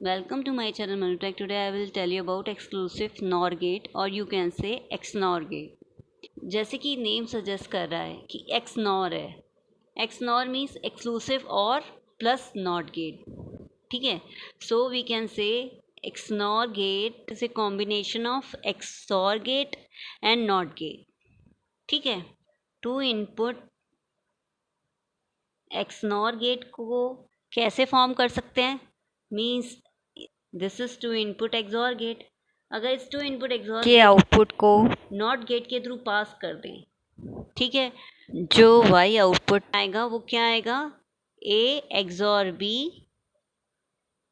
Welcome to my channel Manutech. Today I will tell you about exclusive NOR gate or you can say XNOR gate. जैसे कि name suggest कर रहा है कि XNOR है. XNOR means exclusive और plus NOT gate. ठीक है. So we can say XNOR gate is a combination of XOR gate and NOT gate. ठीक है. टू इनपुट XNOR गेट को कैसे फॉर्म कर सकते हैं? Means this is two input XOR gate. अगर इस टू इनपुट XOR के आउटपुट को नॉट गेट के थ्रू पास कर दें, ठीक है, जो Y आउटपुट आएगा वो क्या आएगा? A XOR B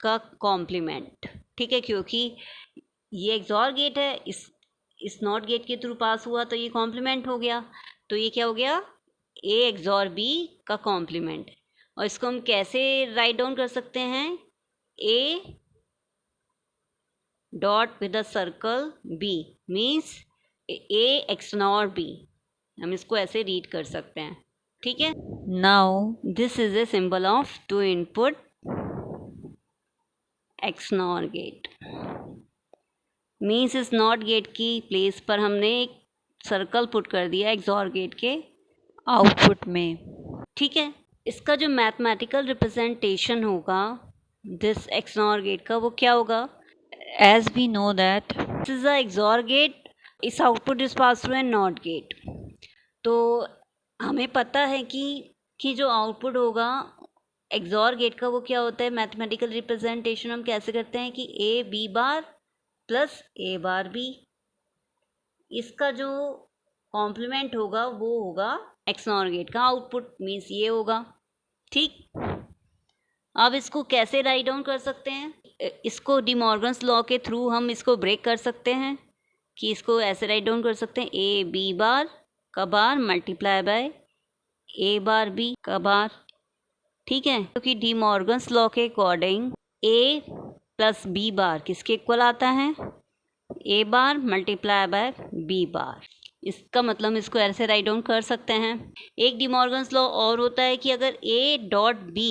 का कॉम्प्लीमेंट. ठीक है, क्योंकि ये XOR गेट है, इस नॉट गेट के थ्रू पास हुआ तो ये कॉम्प्लीमेंट हो गया. तो ये क्या हो गया? A XOR B का कॉम्प्लीमेंट. और इसको हम कैसे राइट डाउन कर सकते हैं? A dot with a circle B means A XNOR B. हम इसको ऐसे रीड कर सकते हैं. ठीक है. Now this is a symbol of two input XNOR gate. Means इस नॉट गेट की प्लेस पर हमने एक सर्कल पुट कर दिया XOR गेट के आउटपुट में. ठीक है. इसका जो मैथमेटिकल रिप्रेजेंटेशन होगा दिस XNOR गेट का, वो क्या होगा? As we know that this is a XOR gate, इस आउटपुट इस पास थ्रू है नॉट गेट. तो हमें पता है कि जो आउटपुट होगा XOR गेट का वो क्या होता है? मैथमेटिकल रिप्रेजेंटेशन हम कैसे करते हैं कि A B bar plus A bar B. इसका जो कॉम्प्लीमेंट होगा वो होगा XNOR गेट का आउटपुट. मीन्स ये होगा. ठीक. अब इसको कैसे राइट डाउन कर सकते हैं? इसको डी मॉर्गन्स लॉ के थ्रू हम इसको ब्रेक कर सकते हैं कि इसको ऐसे राइट डाउन कर सकते हैं A B बार का bar multiply by A bar B का बार. ठीक है, क्योंकि डी मॉर्गन्स लॉ के according A plus B bar किसके इक्वल आता है? A bar multiply by B bar. इसका मतलब इसको ऐसे राइट डाउन कर सकते हैं. एक डी मॉर्गन्स लॉ और होता है कि अगर A डॉट B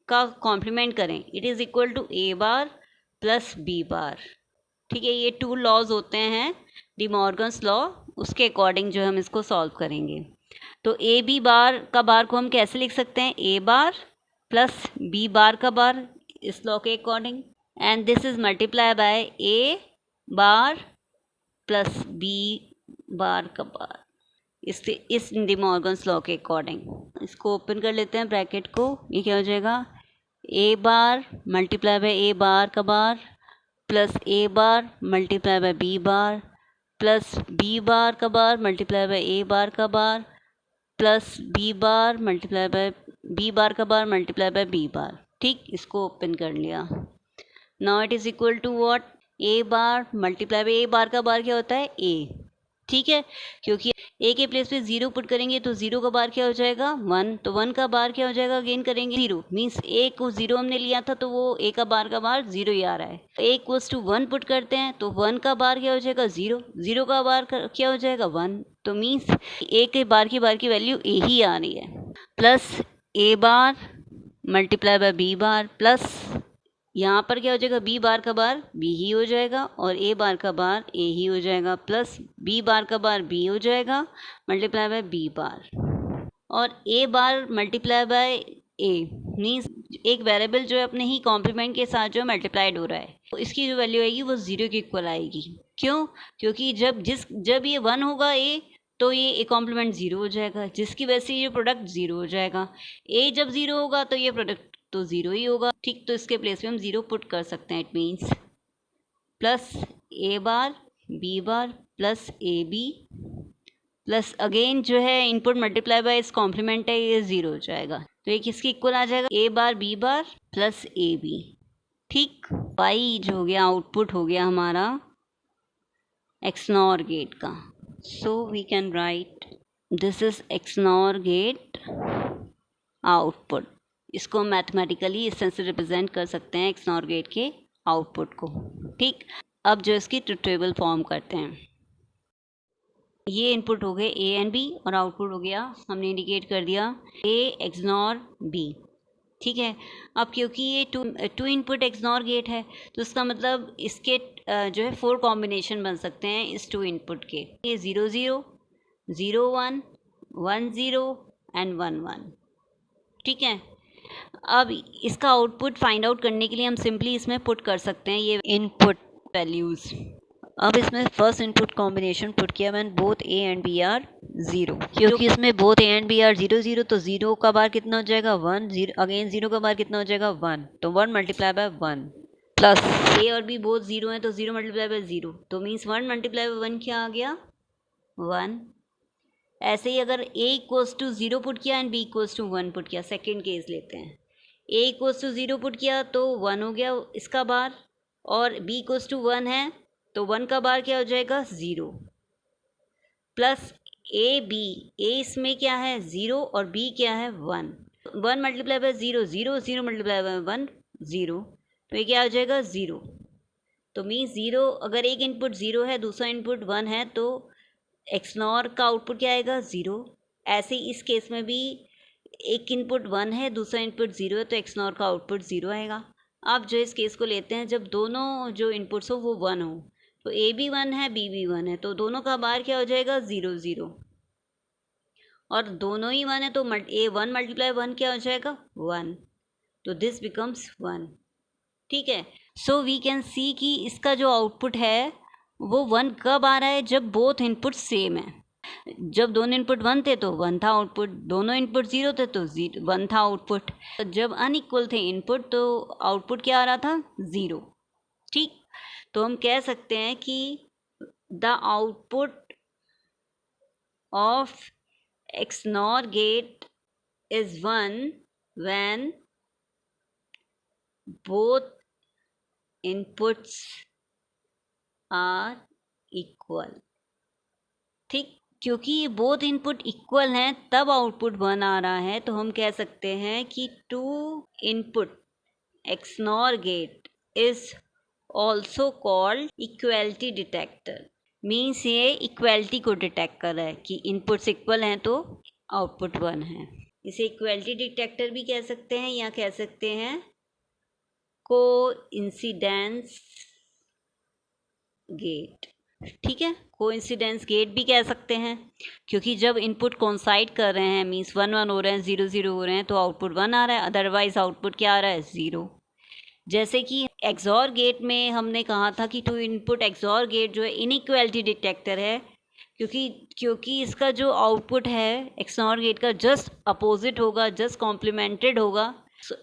का कॉम्प्लीमेंट करें it is equal to A bar plus B bar. ठीक है, ये टू लॉज होते हैं डी मॉर्गन्स लॉ, उसके अकॉर्डिंग जो हम इसको सॉल्व करेंगे. तो A B बार का बार को हम कैसे लिख सकते हैं? A bar plus B bar का बार इस लॉ के according. And this is multiply by A bar plus B bar का बार इस डी मॉर्गन्स लॉ के अकॉर्डिंग. इसको ओपन कर लेते हैं ब्रैकेट को. ये क्या हो जाएगा? A bar multiply by A bar का bar plus A bar multiply by B bar plus B bar का bar multiply by A bar का bar plus B bar multiply by B bar का bar multiply by B bar. ठीक, इसको open कर लिया. Now it is equal to what? A bar multiply by A bar का bar क्या होता है? A. ठीक है, क्योंकि A के प्लेस पे 0 पुट करेंगे तो 0 का बार क्या हो जाएगा? 1. तो 1 का बार क्या हो जाएगा? अगेन करेंगे 0. मीन्स A को 0 हमने लिया था तो वो A का बार 0 ही आ रहा है. A इक्वल्स टू 1 पुट करते हैं तो 1 का बार क्या हो जाएगा? 0. 0 का बार क्या हो जाएगा? 1. तो मीन्स A के बार की वैल्यू A ही आ रही है. Plus A bar multiply by B bar plus यहाँ पर क्या हो जाएगा? B बार का बार B ही हो जाएगा और A बार का बार A ही हो जाएगा प्लस B बार का बार B हो जाएगा मल्टीप्लाई बाय B बार. और A bar multiply by A means एक वेरिएबल जो है अपने ही कॉम्प्लीमेंट के साथ जो मल्टीप्लाइड हो रहा है तो इसकी जो वैल्यू आएगी वो 0 के इक्वल आएगी. क्यों? क्योंकि जब ये 1 होगा A तो ये A कॉम्प्लीमेंट 0 हो जाएगा, जिसकी वजह से ये प्रोडक्ट 0 हो जाएगा. A जब 0 होगा तो ये प्रोडक्ट तो 0 ही होगा. ठीक, तो इसके प्लेस पे हम 0 पुट कर सकते हैं. It means plus A bar B bar plus AB plus again जो है इनपुट मल्टीप्लाई बाय इस कॉम्प्लीमेंट है ये 0 हो जाएगा. तो ये किसकी इक्वल आ जाएगा? A bar B bar plus AB. ठीक, Y जो हो गया आउटपुट हो गया हमारा XNOR गेट का. So we can write this is XNOR gate output. इसको मैथमेटिकली इस तरह से रिप्रेजेंट कर सकते हैं XNOR गेट के आउटपुट को. ठीक, अब जो इसकी ट्रुथ टेबल फॉर्म करते हैं. ये इनपुट हो गए A एंड B और आउटपुट हो गया, हमने इंडिकेट कर दिया A XNOR B. ठीक है। अब क्योंकि ये टू इनपुट एक्सनॉर गेट है तो इसका मतलब इसके जो है 4 कॉम्बिनेशन बन सकते हैं इस टू इनपुट के। ये 0 0 0 1 1 0 एंड 1 1। ठीक है। अब इसका आउटपुट फाइंड आउट करने के लिए हम सिंपली इसमें पुट कर सकते हैं ये इनपुट वैल्यूज़। अब इसमें फर्स्ट इनपुट कॉम्बिनेशन पुट किया मैंने, both A and B are 0, क्योंकि इसमें both A and B are 0 0 तो 0 का बार कितना हो जाएगा 1, 0 अगेन 0 का बार कितना हो जाएगा 1, तो 1 मल्टीप्लाई बाय 1 प्लस ए और बी बोथ 0 हैं तो 0 मल्टीप्लाई बाय 0, तो मीन्स 1 मल्टीप्लाई बाय 1 क्या आ गया 1। ऐसे ही अगर a इक्वल्स टू 0 पुट किया and b equals to 1 put किया, सेकेंड केस लेते हैं, a इक्वल्स टू 0 पुट किया तो 1 हो गया इसका बार, और b इक्वल्स टू 1 है तो 1 का बार क्या हो जाएगा 0, प्लस ए बी, ए इसमें क्या है 0 और b क्या है 1, 1 मल्टीप्लाई बाय 0 0, 0 मल्टीप्लाई बाय 1 0, तो ये क्या हो जाएगा 0। तो मीन्स 0, अगर एक इनपुट 0 है दूसरा इनपुट 1 है तो एक्सनॉर का आउटपुट क्या आएगा 0। ऐसे ही इस केस में भी एक इनपुट 1 है दूसरा इनपुट 0 है तो एक्सनॉर का आउटपुट 0 आएगा। आप जो इस केस को लेते हैं जब दोनों जो इनपुट्स हो वो 1 हो, तो ए भी 1 है बी भी 1 है तो दोनों का बार क्या हो जाएगा 0 0, और दोनों ही 1 है तो ए 1 मल्टीप्लाई 1 क्या हो जाएगा 1, तो दिस बिकम्स 1। ठीक है। सो वी कैन सी कि इसका जो आउटपुट है वो 1 कब आ रहा है जब बोथ इनपुट सेम है। जब दोनों इनपुट 1 थे तो 1 था आउटपुट, दोनों इनपुट 0 थे तो 1 था आउटपुट। जब अनइक्वल थे इनपुट तो आउटपुट क्या आ रहा था 0। ठीक, तो हम कह सकते हैं कि the output of XNOR gate is 1 when both inputs are equal। ठीक, क्योंकि ये बोथ इनपुट इक्वल हैं तब आउटपुट 1 आ रहा है, तो हम कह सकते हैं कि two input XNOR gate is also called equality detector. Means ये इक्वलिटी को डिटेक्ट कर रहा है कि इनपुट्स इक्वल हैं तो आउटपुट 1 है। इसे इक्वलिटी डिटेक्टर भी कह सकते हैं या कह सकते हैं कोइंसिडेंस गेट। ठीक है, कोइंसिडेंस गेट भी कह सकते हैं, क्योंकि जब इनपुट कोइंसाइड कर रहे हैं मीन्स 1 1 हो रहे हैं 0 0 हो रहे हैं तो आउटपुट 1 आ रहा है, अदरवाइज आउटपुट क्या आ रहा है 0। जैसे कि एक्सॉर गेट में हमने कहा था कि टू इनपुट एक्सॉर गेट जो है इनइक्वलिटी डिटेक्टर है, क्योंकि इसका जो आउटपुट है एक्सॉर गेट का जस्ट अपोजिट होगा, जस्ट कॉम्प्लीमेंटेड होगा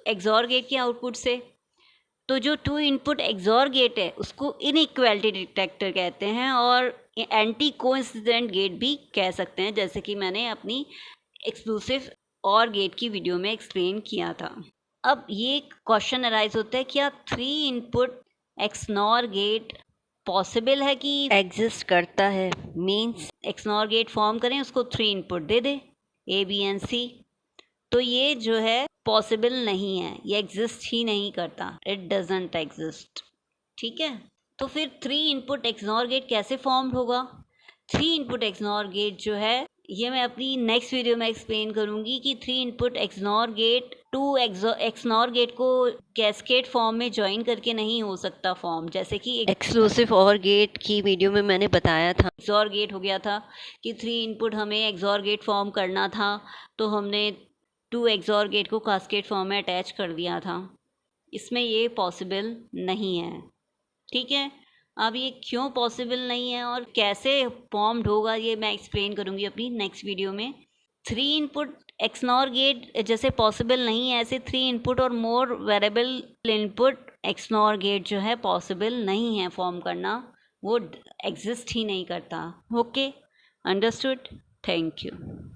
एक्सॉर गेट के आउटपुट से। तो जो टू इनपुट एक्सॉर गेट है उसको इनइक्वलिटी डिटेक्टर कहते हैं, और एंटी कोइंसिडेंट गेट भी कह सकते हैं, जैसे कि मैंने अपनी एक्सक्लूसिव और गेट की वीडियो में एक्सप्लेन किया था। अब ये क्वेश्चन अराइज होता है, क्या 3 इनपुट एक्सनॉर गेट पॉसिबल है कि एग्जिस्ट करता है? मीन्स एक्सनॉर गेट फॉर्म करें, उसको 3 इनपुट दे दे ए बी एंड सी, तो ये जो है पॉसिबल नहीं है, ये एग्जिस्ट ही नहीं करता, इट डजंट एग्जिस्ट। ठीक है, तो फिर 3 इनपुट एक्सनॉर गेट कैसे फॉर्म होगा? 3 इनपुट एक्सनॉर गेट जो है ये मैं अपनी नेक्स्ट वीडियो में एक्सप्लेन करूंगी कि 3 input XNOR gate two XNOR gate को कैस्केड फॉर्म में ज्वाइन करके नहीं हो सकता फॉर्म, जैसे कि एक्सक्लूसिव और गेट की वीडियो में मैंने बताया था। एक्सॉर गेट हो गया था कि 3 इनपुट हमें एक्सॉर गेट फॉर्म करना था, तो हमने 2 एक्सॉर गेट को कास्केड फॉर्म में अटैच कर दिया था, इसमें ये पॉसिबल नहीं है। ठीक है, अब ये क्यों पॉसिबल नहीं है और कैसे फॉर्म्ड होगा ये मैं एक्सप्लेन करूँगी अपनी नेक्स्ट वीडियो में। 3 इनपुट एक्सनॉर गेट जैसे पॉसिबल नहीं है, ऐसे 3 इनपुट और मोर वेरिएबल इनपुट एक्सनॉर गेट जो है पॉसिबल नहीं है फॉर्म करना, वो एग्जिस्ट ही नहीं करता। Okay, understood, thank you.